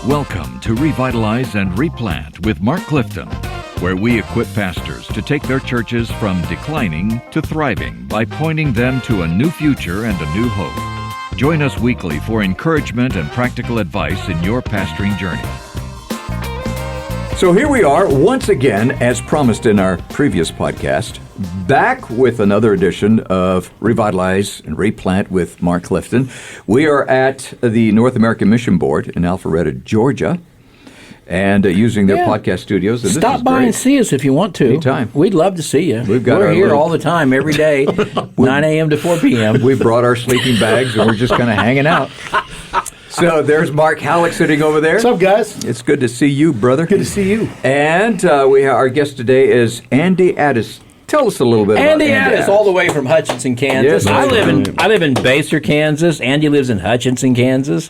Welcome to Revitalize and Replant with Mark Clifton, where we equip pastors to take their churches from declining to thriving by pointing them to a new future and a new hope. Join us weekly for encouragement and practical advice in your pastoring journey. So here we are once again, as promised in our previous podcast, back with another edition of Revitalize and Replant with Mark Clifton. We are at the North American Mission Board in Alpharetta, Georgia, and using their podcast studios. And Stop by and see us if you want to. Anytime. We'd love to see you. We're here all the time, every day, 9 a.m. to 4 p.m. We brought our sleeping bags, and we're just kind of hanging out. So there's Mark Hallock sitting over there. What's up, guys? It's good to see you, brother. Good to see you. And our guest today is Andy Addis. Tell us a little bit about Andy Addis, all the way from Hutchinson, Kansas. Yes, I live in Baser, Kansas. Andy lives in Hutchinson, Kansas.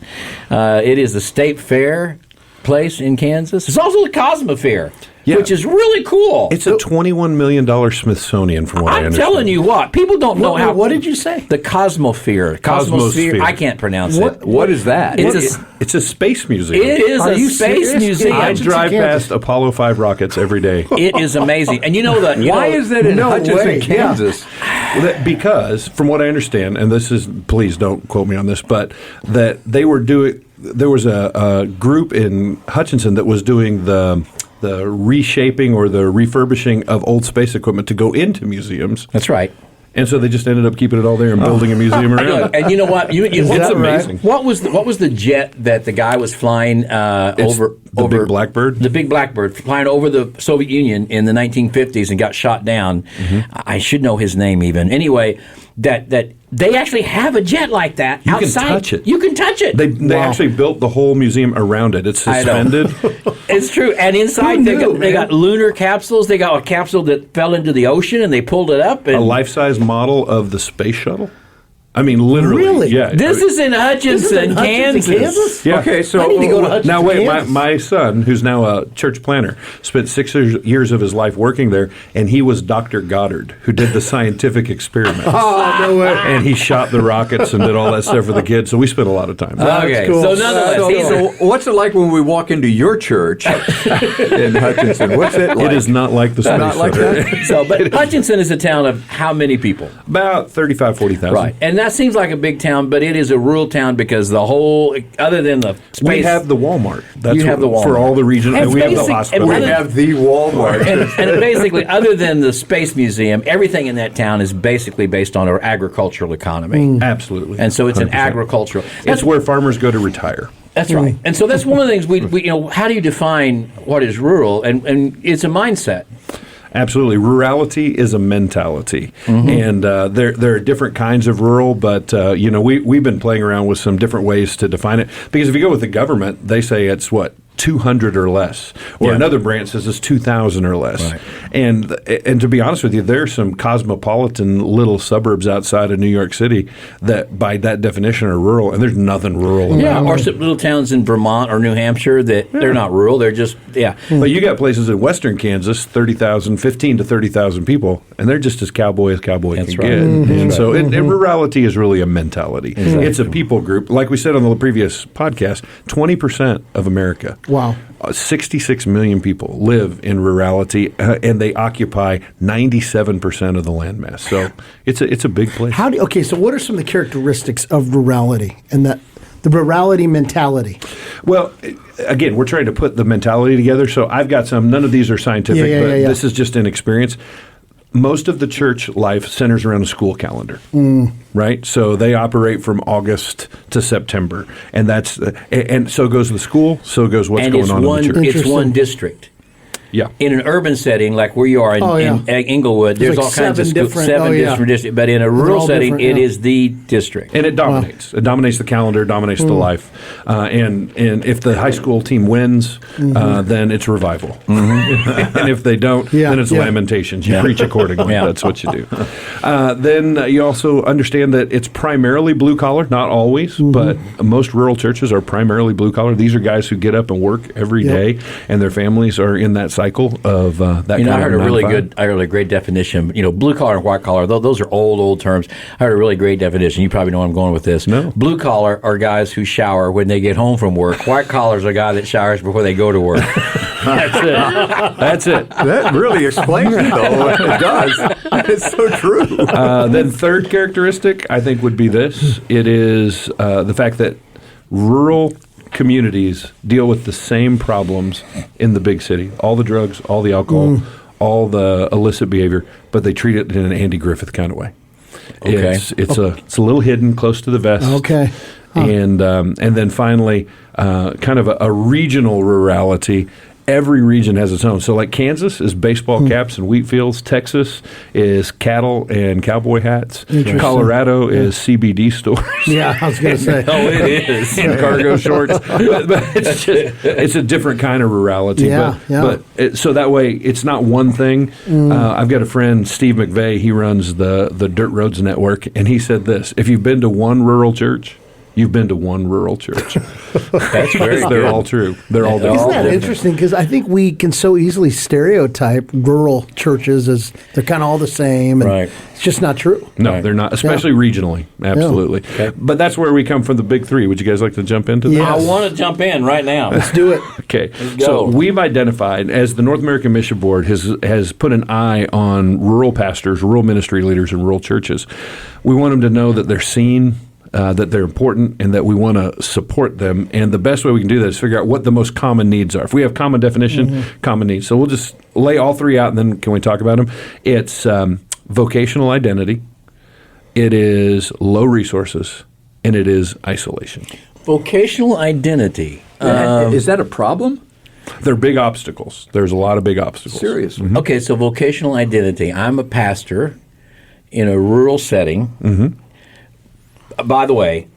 It is the state fair place in Kansas. It's also the Cosmo Fair, which is really cool. It's a $21 million Smithsonian, from what I understand. I'm telling you what, people don't know how. What did you say? The Cosmosphere. Cosmosphere. I can't pronounce it. What is that? It's a space museum. It is a space museum. I drive past Apollo 5 rockets every day. It is amazing. And you know that. Why is that in Hutchinson, Kansas? Well, because, from what I understand, and this is, please don't quote me on this, but that they were doing, there was a group in Hutchinson that was doing the reshaping or the refurbishing of old space equipment to go into museums. That's right. And so they just ended up keeping it all there and building a museum around it. And you know what? It's amazing. What was the jet that the guy was flying over? Big Blackbird? The Big Blackbird, flying over the Soviet Union in the 1950s and got shot down. Mm-hmm. I should know his name even. Anyway, that they actually have a jet like that outside. You can touch it. You can touch it. They actually built the whole museum around it. It's suspended. It's true. And inside they got lunar capsules. They got a capsule that fell into the ocean and they pulled it up. And a life-size model of the space shuttle? I mean, literally. Really? Yeah. This is in Hutchinson, Kansas. Yeah. Okay, so I need to go to Hutchinson, now wait, Kansas. my son, who's now a church planner, spent 6 years of his life working there, and he was Dr. Goddard, who did the scientific experiments. Oh, no way. And he shot the rockets and did all that stuff for the kids, so we spent a lot of time there. Okay, cool. so nonetheless, So what's it like when we walk into your church in Hutchinson? What's it like? It is not like the space not like shuttle. that? but Hutchinson is a town of how many people? About 35,000, 40,000. Right, and that seems like a big town, but it is a rural town because the whole, other than the space, We have the Walmart. That's You have the Walmart. For all the region, and we have the hospital. We have the Walmart. and basically, other than the Space Museum, everything in that town is basically based on our agricultural economy. Absolutely. And so it's an 100%. agricultural. It's where farmers go to retire. That's right. And so that's one of the things we how do you define what is rural? And it's a mindset. Absolutely. Rurality is a mentality. And there are different kinds of rural, but, we've been playing around with some different ways to define it. Because if you go with the government, they say it's 200 or less, or another branch says it's 2,000 or less. Right. And to be honest with you, there are some cosmopolitan little suburbs outside of New York City that, by that definition, are rural, and there's nothing rural about them. Or some little towns in Vermont or New Hampshire that they're not rural; they're just But you got places in western Kansas, 15 to 30,000 people, and they're just as cowboy can right. get. And so rurality is really a mentality. It's a people group. Like we said on the previous podcast, 20% of America. Wow. 66 million people live in rurality, and they occupy 97% of the land mass. So it's a big place. So what are some of the characteristics of rurality and the rurality mentality? Well, again, we're trying to put the mentality together. So I've got some. None of these are scientific, but this is just an experience. Most of the church life centers around a school calendar, right? So they operate from August to September, and so goes the school, so goes what's going on in the church. It's one district. Yeah. In an urban setting like where you are in Inglewood, there's all kinds of schools, seven different districts. But in a rural setting, it is the district. And it dominates. It dominates the calendar, dominates the life. And if the high school team wins, then it's revival. And if they don't, then it's lamentations. You preach accordingly. That's what you do. Then you also understand that it's primarily blue collar, not always, but most rural churches are primarily blue collar. These are guys who get up and work every day, and their families are in that cycle of that. I heard I heard a great definition. Blue collar and white collar. Those are old terms. I heard a really great definition. You probably know where I'm going with this. No. Blue collar are guys who shower when they get home from work. White collars are guys that showers before they go to work. That's it. That really explains it, though. It does. It's so true. Then third characteristic, I think, would be this. It is the fact that rural communities deal with the same problems in the big city. All the drugs, all the alcohol, all the illicit behavior, but they treat it in an Andy Griffith kind of way. Okay. It's a little hidden, close to the vest. Okay. Huh. And then finally, kind of a regional rurality. Every region has its own. So like Kansas is baseball caps and wheat fields. Texas is cattle and cowboy hats. Colorado is CBD stores. Yeah, I was going to say. Oh, it is. And cargo shorts. But it's a different kind of rurality. But so that way, it's not one thing. I've got a friend, Steve McVeigh. He runs the Dirt Roads Network. And he said this: if you've been to one rural church, you've been to one rural church. That's very good. They're all true. They're all different. Isn't that interesting? Because I think we can so easily stereotype rural churches as they're kind of all the same. And right. It's just not true. No, they're not, especially regionally. Absolutely. Yeah. Okay. But that's where we come from, the big three. Would you guys like to jump into that? Yes. I want to jump in right now. Let's do it. Okay. go. So we've identified, as the North American Mission Board has put an eye on rural pastors, rural ministry leaders, and rural churches. We want them to know that they're seen, that they're important, and that we want to support them. And the best way we can do that is figure out what the most common needs are. If we have common definition, common needs. So we'll just lay all three out, and then can we talk about them? It's vocational identity, it is low resources, and it is isolation. Vocational identity. Is that a problem? They're big obstacles. There's a lot of big obstacles. Seriously. Okay, so vocational identity. I'm a pastor in a rural setting. By the way,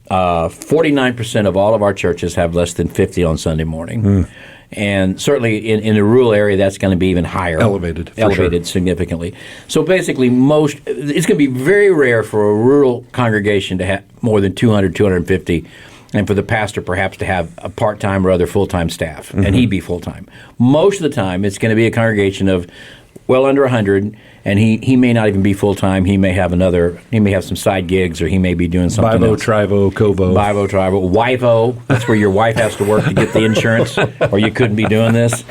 49% of all of our churches have less than 50 on Sunday morning. And certainly in a rural area, that's going to be even higher. Elevated Significantly. So basically, it's going to be very rare for a rural congregation to have more than 200, 250, and for the pastor perhaps to have a part-time or other full-time staff, and he'd be full-time. Most of the time, it's going to be a congregation of well under 100, and he may not even be full-time. He may have some side gigs, or he may be doing something Bivo, else. Trivo, Covo. Bivo, Trivo. WIVO, that's where your wife has to work to get the insurance, or you couldn't be doing this.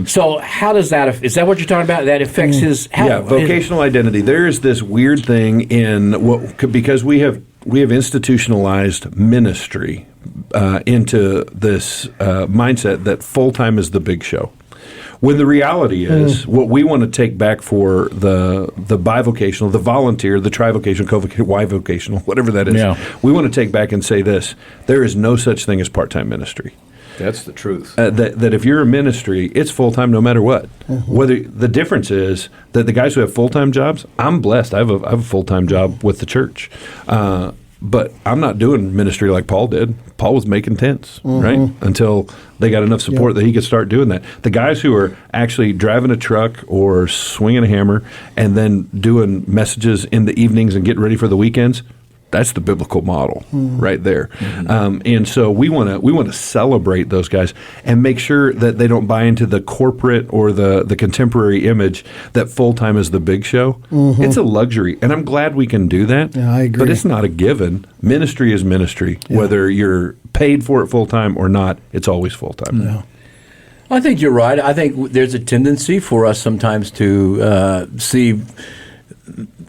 So how does that, is that what you're talking about? That affects his... Vocational identity. There is this weird thing because we have institutionalized ministry into this mindset that full-time is the big show. When the reality is, what we want to take back for the bivocational, the volunteer, the trivocational, covocational, Y-vocational, whatever that is, we want to take back and say this: there is no such thing as part-time ministry. That's the truth. That if you're a ministry, it's full-time no matter what. Whether the difference is that the guys who have full-time jobs, I'm blessed. I have a full-time job with the church. But I'm not doing ministry like Paul did. Paul was making tents, right? Until they got enough support that he could start doing that. The guys who are actually driving a truck or swinging a hammer and then doing messages in the evenings and getting ready for the weekends, that's the biblical model right there. And so we want to celebrate those guys and make sure that they don't buy into the corporate or the contemporary image that full-time is the big show. It's a luxury, and I'm glad we can do that. Yeah, I agree. But it's not a given. Ministry is ministry. Yeah. Whether you're paid for it full-time or not, it's always full-time. Yeah. I think you're right. I think there's a tendency for us sometimes to see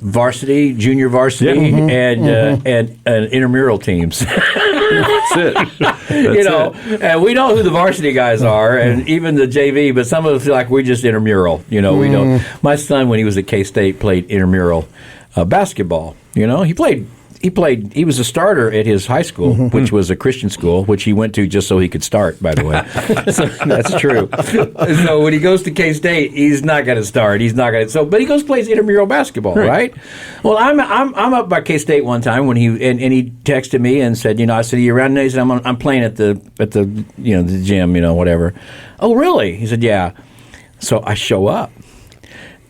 varsity, junior varsity, and intramural teams. That's it. And we know who the varsity guys are, and even the JV. But some of us feel like we're just intramural. We don't. My son, when he was at K-State, played intramural basketball. He was a starter at his high school, which was a Christian school, which he went to just so he could start, by the way. So that's true. So when he goes to K-State, he's not going to start. He's not going to. But he goes plays intramural basketball, right? Well, I'm up by K-State one time when he texted me and said, I said, "Are you around?" He said, "I'm playing at the the gym, whatever." "Oh, really?" He said, "Yeah." So I show up.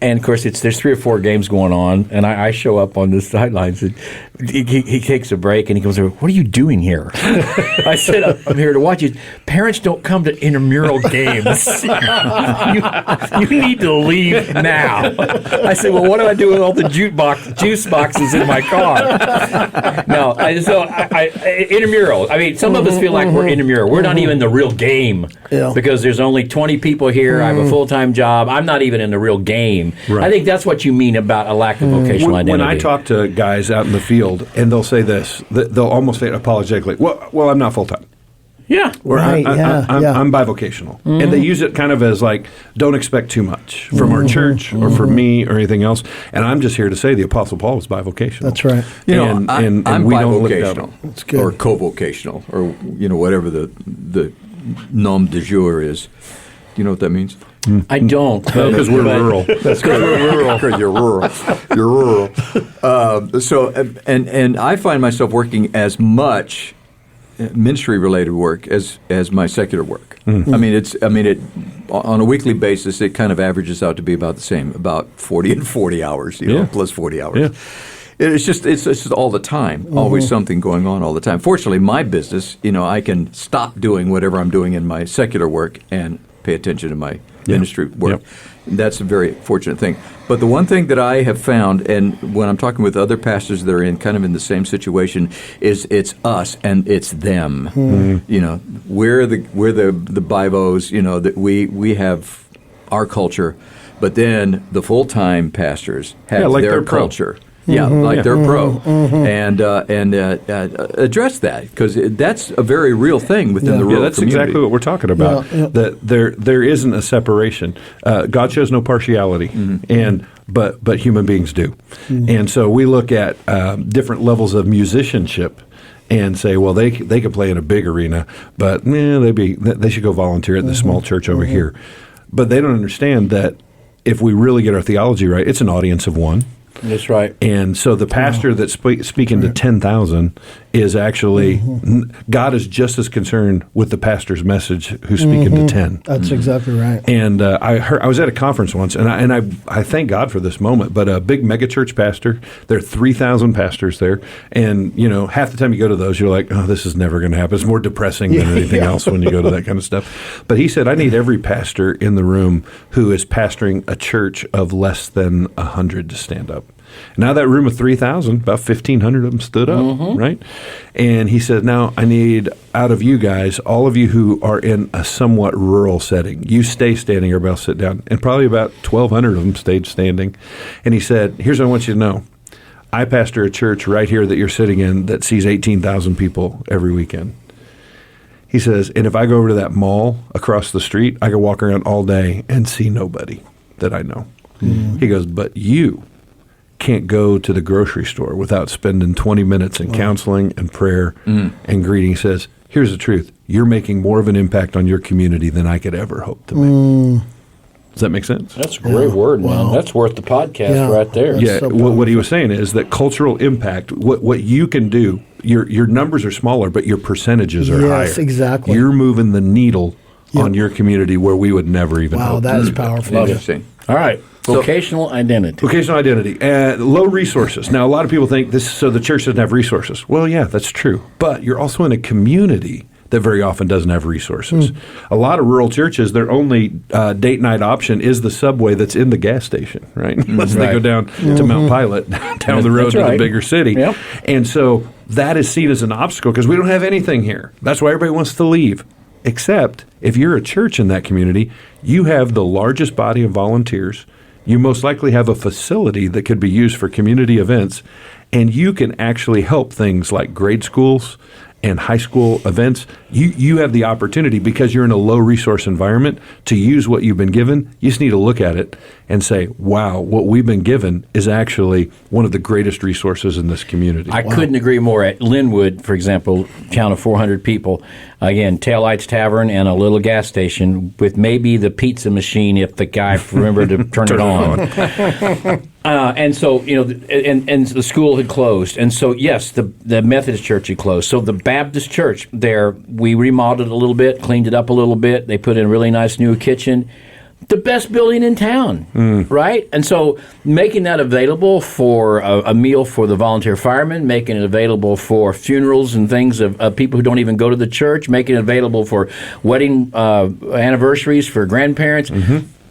And, of course, there's 3 or 4 games going on, and I show up on the sidelines. he takes a break and he goes, "What are you doing here?" I said, "I'm here to watch you. Parents don't come to intramural games. you need to leave now." I said, "Well, what do I do with all the juice boxes in my car?" No, intramural. I mean, some of us feel like we're intramural. We're not even in the real game because there's only 20 people here. I have a full-time job. I'm not even in the real game. Right. I think that's what you mean about a lack of vocational identity. When I talk to guys out in the field, and they'll say this, they'll almost say apologetically, well, I'm not full-time. Yeah. Or I'm bivocational. And they use it kind of as like, don't expect too much from our church or from me or anything else. And I'm just here to say the Apostle Paul was bivocational. That's right. I'm we don't bivocational or co-vocational or, whatever the nom de jour is. Do you know what that means? I don't. Because we're rural. That's because we're rural. Because you're rural. You're rural. And I find myself working as much ministry-related work as my secular work. I mean, it on a weekly basis, it kind of averages out to be about the same, about 40 and 40 hours, plus 40 hours. Yeah. It's just all the time, always something going on all the time. Fortunately, my business, I can stop doing whatever I'm doing in my secular work and pay attention to my ministry work. Yep. That's a very fortunate thing. But the one thing that I have found, and when I'm talking with other pastors that are in the same situation, is it's us and it's them. We're the bivos. That we have our culture, but then the full-time pastors have their culture. Like they're pro, and address that because that's a very real thing within the rural that's community. Exactly what we're talking about. That there isn't a separation. God shows no partiality, but human beings do, and so we look at different levels of musicianship. And say, well, they could play in a big arena, but they should go volunteer at the small church over here. But they don't understand that if we really get our theology right, it's an audience of one. That's right. And so the pastor that's speaking to 10,000 is actually, God is just as concerned with the pastor's message who's speaking to 10. That's exactly right. And I was at a conference once, and I thank God for this moment, but a big megachurch pastor, there are 3,000 pastors there, and half the time you go to those, you're like, oh, this is never going to happen. It's more depressing than anything else when you go to that kind of stuff. But he said, I need every pastor in the room who is pastoring a church of less than 100 to stand up. Now that room of 3,000, about 1,500 of them stood up, right? And he said, now I need out of you guys, all of you who are in a somewhat rural setting, you stay standing, everybody else sit down. And probably about 1,200 of them stayed standing. And he said, here's what I want you to know. I pastor a church right here that you're sitting in that sees 18,000 people every weekend. He says, and if I go over to that mall across the street, I can walk around all day and see nobody that I know. He goes, but you can't go to the grocery store without spending 20 minutes in counseling and prayer and greeting. He says, here's the truth. You're making more of an impact on your community than I could ever hope to make. Does that make sense? That's a great word, man. That's worth the podcast right there. Yeah, so what he was saying is that cultural impact, what you can do, your numbers are smaller, but your percentages are higher. Yes, exactly. You're moving the needle on your community where we would never even hope. Wow, that is powerful. Interesting. All right. Vocational identity. Vocational identity. Low resources. Now, a lot of people think so the church doesn't have resources. Well, yeah, that's true. But you're also in a community that very often doesn't have resources. A lot of rural churches, their only date night option is the subway that's in the gas station, right? Unless they go down to Mount Pilot, down the road to the bigger city. Yep. And so that is seen as an obstacle because we don't have anything here. That's why everybody wants to leave. Except if you're a church in that community, you have the largest body of volunteers. You most likely have a facility that could be used for community events, and you can actually help things like grade schools and high school events. You have the opportunity, because you're in a low-resource environment, to use what you've been given. You just need to look at it and say, wow, what we've been given is actually one of the greatest resources in this community. I couldn't agree more. At Linwood, for example, town of 400 people, again, Taillights Tavern and a little gas station with maybe the pizza machine if the guy remembered to turn it on. And so, and the school had closed. And so, yes, the Methodist church had closed. So the Baptist church there, we remodeled it a little bit, cleaned it up a little bit. They put in a really nice new kitchen. the best building in town, right? And so making that available for a meal for the volunteer firemen, making it available for funerals and things of people who don't even go to the church, making it available for wedding anniversaries for grandparents.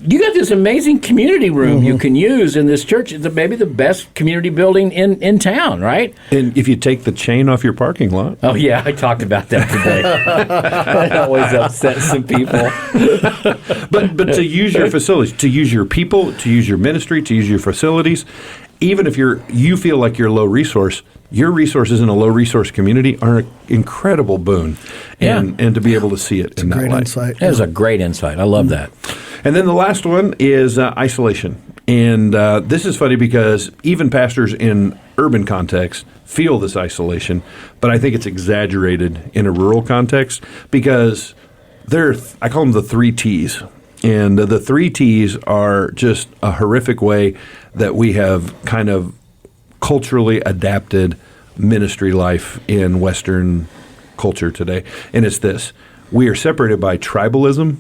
You got this amazing community room you can use in this church. It's maybe the best community building in town, right? And if you take the chain off your parking lot. Oh, yeah, I talked about that today. That always upsets some people. But to use your facilities, to use your people, to use your ministry, to use your facilities, even if you feel like you're low resource, your resources in a low resource community are an incredible boon. And to be able to see it in that Great light. insight. That is a great insight. I love that. And then the last one is isolation. And this is funny because even pastors in urban contexts feel this isolation, but I think it's exaggerated in a rural context because I call them the 3 T's. And the 3 T's are just a horrific way that we have kind of culturally adapted ministry life in Western culture today. And it's this. We are separated by tribalism,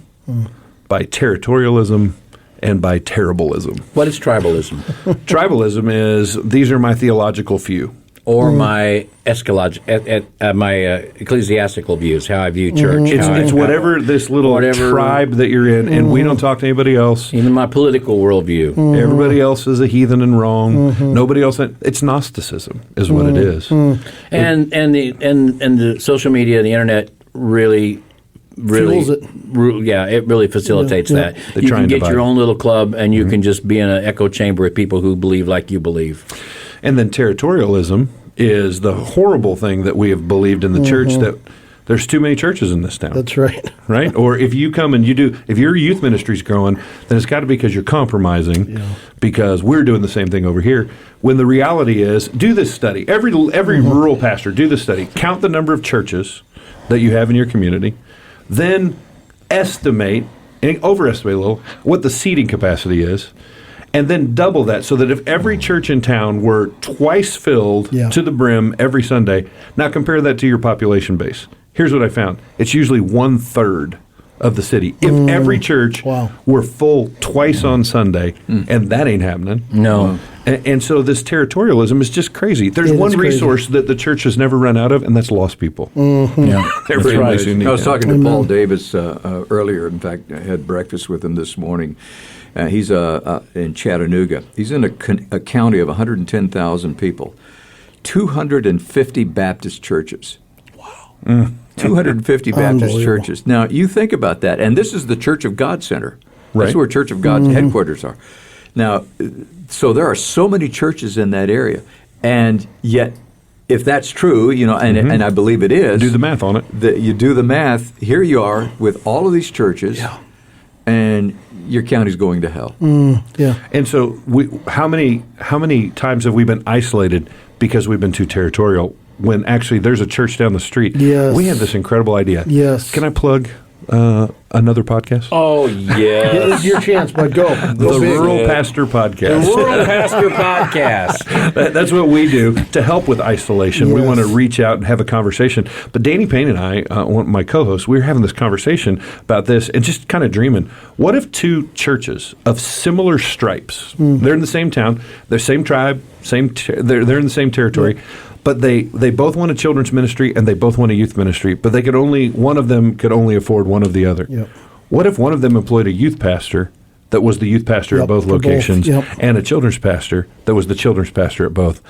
by territorialism, and by terribleism. What is tribalism? Tribalism is, these are my theological few. Or my ecclesiastical views, how I view church. It's whatever this little tribe that you're in, and we don't talk to anybody else. Even my political worldview. Everybody else is a heathen and wrong. Nobody else. It's Gnosticism, is what it is. And the social media, the internet really Fuels it. It really facilitates that. You can get your own little club, and you can just be in an echo chamber with people who believe like you believe. And then territorialism is the horrible thing that we have believed in the church, that there's too many churches in this town. That's right. Right? Or if you come and if your youth ministry's growing, then it's got to be because you're compromising, because we're doing the same thing over here. When the reality is, do this study. Every rural pastor, do this study. Count the number of churches that you have in your community. Then estimate, and overestimate a little, what the seating capacity is, and then double that so that if every church in town were twice filled to the brim every Sunday, now compare that to your population base. Here's what I found. It's usually 1/3 of the city. If every church were full twice on Sunday, and that ain't happening. No. And so this territorialism is just crazy. There's one resource that the church has never run out of, and that's lost people. That's right. I was talking to Paul Davis earlier. In fact, I had breakfast with him this morning. He's in Chattanooga. He's in a county of 110,000 people, 250 Baptist churches. Wow. 250 Baptist churches. Now, you think about that, and this is the Church of God Center. That's where Church of God's headquarters are. Now, so there are so many churches in that area, and yet, if that's true, and I believe it is. Do the math on it. You do the math. Here you are with all of these churches, and your county's going to hell. And so, how many times have we been isolated because we've been too territorial? When actually there's a church down the street. Yes. We have this incredible idea. Yes. Can I plug another podcast? Oh, yes. This is your chance, but go. The Rural Pastor Podcast. The Rural Pastor Podcast. That's what we do to help with isolation. Yes. We want to reach out and have a conversation. But Danny Payne and I, my co-host, we were having this conversation about this and just kind of dreaming. What if 2 churches of similar stripes, they're in the same town, they're same tribe, they're in the same territory, but they both want a children's ministry and they both want a youth ministry, but one of them could only afford one of the other. Yep. What if one of them employed a youth pastor that was the youth pastor at both locations and a children's pastor that was the children's pastor at both,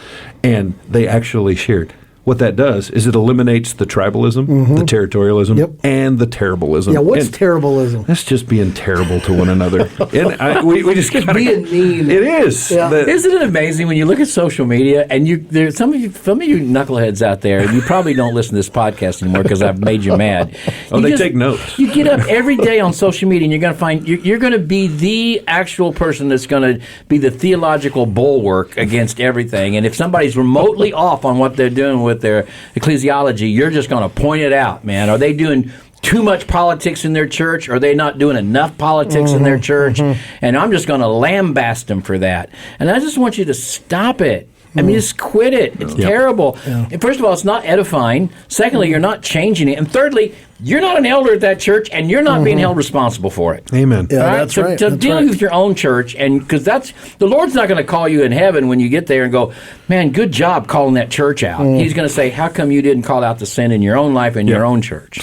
and they actually shared? What that does is it eliminates the tribalism, the territorialism, and the terribleism. Yeah, what's terribleism? That's just being terrible to one another. And we just gotta, being mean. It is. Yeah. Isn't it amazing when you look at social media and there's some of you knuckleheads out there, and you probably don't listen to this podcast anymore because I've made you mad. They take notes. You get up every day on social media and you're going to find you're going to be the actual person that's going to be the theological bulwark against everything. And if somebody's remotely off on what they're doing with their ecclesiology, you're just going to point it out, man. Are they doing too much politics in their church? Are they not doing enough politics in their church? And I'm just going to lambaste them for that. And I just want you to stop it. I mean, just quit it. It's terrible. Yeah. And first of all, it's not edifying. Secondly, you're not changing it. And thirdly, you're not an elder at that church, and you're not being held responsible for it. Amen. Yeah, All right? that's So right. to That's deal right. with your own church, and because that's the Lord's not going to call you in heaven when you get there and go, man, good job calling that church out. He's going to say, how come you didn't call out the sin in your own life and your own church?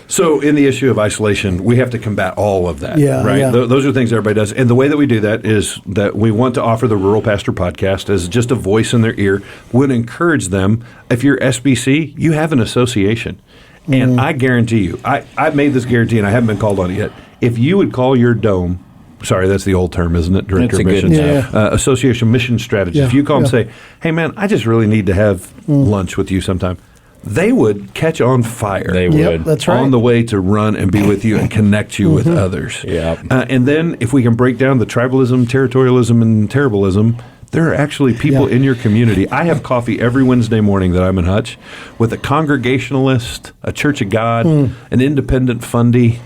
So, in the issue of isolation, we have to combat all of that, Yeah, right? yeah. Those are things everybody does. And the way that we do that is that we want to offer the Rural Pastor Podcast as just a voice in their ear. Would encourage them, if you're SBC, you have an association. And I guarantee you, I've made this guarantee, and I haven't been called on it yet. If you would call your dome, sorry, that's the old term, isn't it? Director That's of a good Missions. term. Association mission strategist. Yeah, If you call and yeah. say, hey, man, I just really need to have lunch with you sometime, they would catch on fire. They Yep, would. that's right. On the way to run and be with you and connect you with others. Yep. And then if we can break down the tribalism, territorialism, and terriblism, there are actually people in your community. I have coffee every Wednesday morning that I'm in Hutch with a Congregationalist, a Church of God, an independent fundie,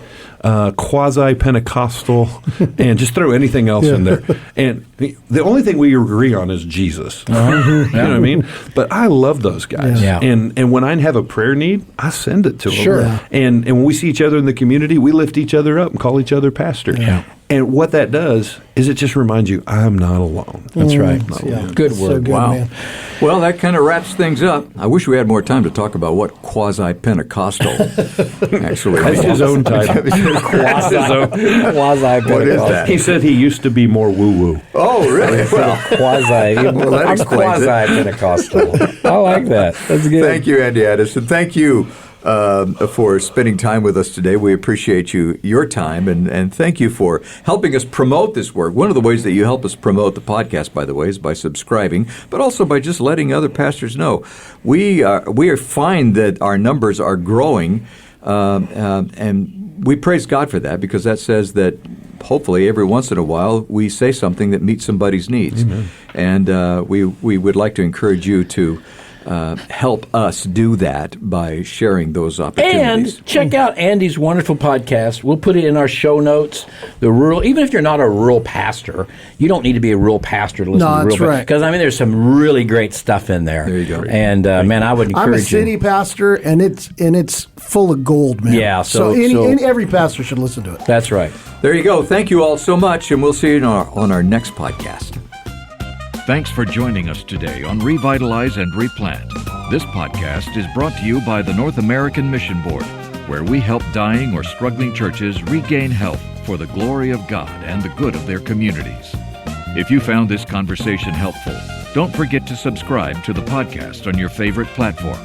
quasi-Pentecostal, and just throw anything else in there. And the only thing we agree on is Jesus. You know what I mean? But I love those guys. Yeah. And when I have a prayer need, I send it to them. Sure. Yeah. And when we see each other in the community, we lift each other up and call each other pastor. Yeah. And what that does is it just reminds you, I'm not alone. That's right. Yeah. Good So word. good, Wow. man. Well, that kind of wraps things up. I wish we had more time to talk about what quasi-Pentecostal actually That's his own title. Quasi-Pentecostal. What is that? He said he used to be more woo-woo. Oh, really? Well, Quasi. that I'm explains it. quasi-Pentecostal. I like that. That's good. thank you, Andy Addis, and thank you for spending time with us today. We appreciate your time, and thank you for helping us promote this work. One of the ways that you help us promote the podcast, by the way, is by subscribing, but also by just letting other pastors know. We find that our numbers are growing, and we praise God for that, because that says that hopefully every once in a while we say something that meets somebody's needs. Amen. And we would like to encourage you to help us do that by sharing those opportunities. And check out Andy's wonderful podcast. We'll put it in our show notes. Even if you're not a rural pastor, you don't need to be a rural pastor to listen No, to that's rural. right. Because there's some really great stuff in there. There you go. And man, I would encourage I'm a city you. pastor, and it's full of gold, man. Yeah, so- every pastor should listen to it. That's right. There you go. Thank you all so much, and we'll see you on our next podcast. Thanks for joining us today on Revitalize and Replant. This podcast is brought to you by the North American Mission Board, where we help dying or struggling churches regain health for the glory of God and the good of their communities. If you found this conversation helpful, don't forget to subscribe to the podcast on your favorite platform.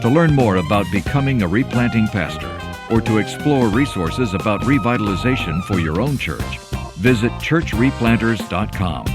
To learn more about becoming a replanting pastor or to explore resources about revitalization for your own church, visit churchreplanters.com.